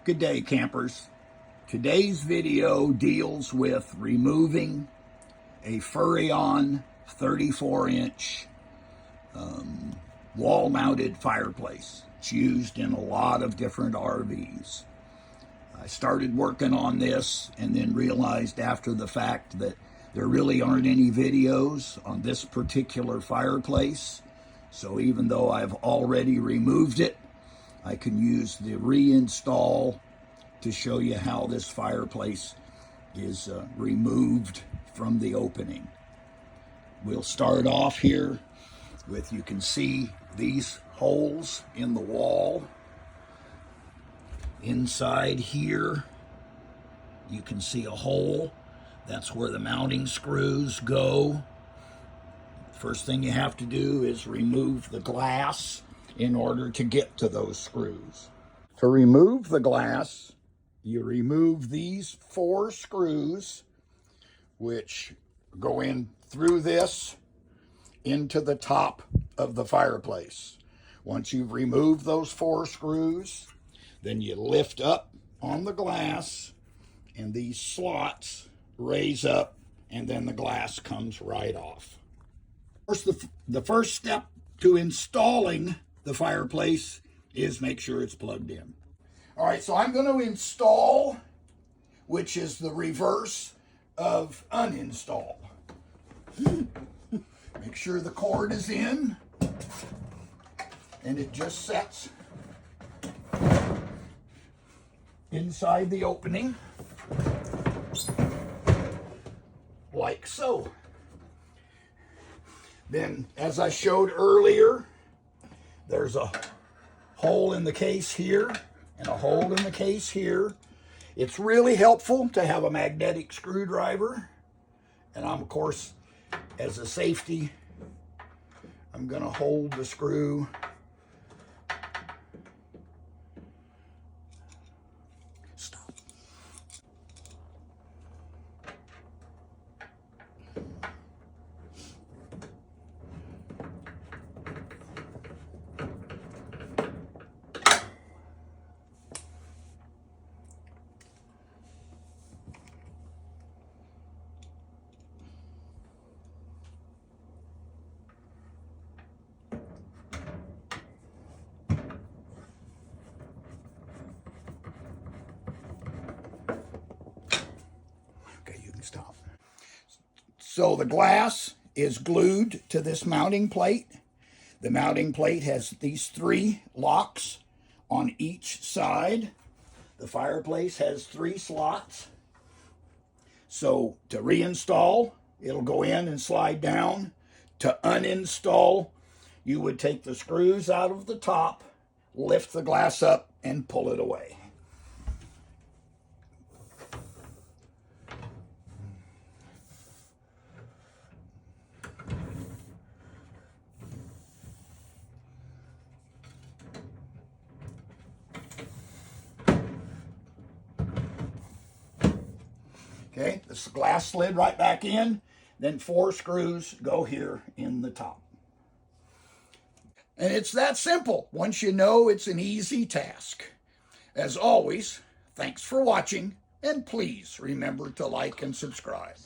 Good day, campers. Today's video deals with removing a Furrion 34-inch wall-mounted fireplace. It's used in a lot of different RVs. I started working on this and then realized after the fact that there really aren't any videos on this particular fireplace. So even though I've already removed it, I can use the reinstall to show you how this fireplace is removed from the opening. We'll start off here with, you can see these holes in the wall. Inside here, you can see a hole. That's where the mounting screws go. First thing you have to do is remove the glass in order to get to those screws. To remove the glass, you remove these 4 screws, which go in through this into the top of the fireplace. Once you've removed those 4 screws, then you lift up on the glass and these slots raise up, and then the glass comes right off. Of course, the first step to installing the fireplace is make sure it's plugged in. All right, so I'm going to install, which is the reverse of uninstall. Make sure the cord is in, and it just sets inside the opening, like so. Then, as I showed earlier, there's a hole in the case here and a hole in the case here. It's really helpful to have a magnetic screwdriver. And I'm, of course, as a safety, I'm going to hold the screw. Stop. Stop. So the glass is glued to this mounting plate. The mounting plate has these 3 locks on each side. The fireplace has 3 slots. So to reinstall, it'll go in and slide down. To uninstall, you would take the screws out of the top, lift the glass up, and pull it away. Okay, this glass slid right back in, then 4 screws go here in the top. And it's that simple. Once you know, it's an easy task. As always, thanks for watching, and please remember to like and subscribe.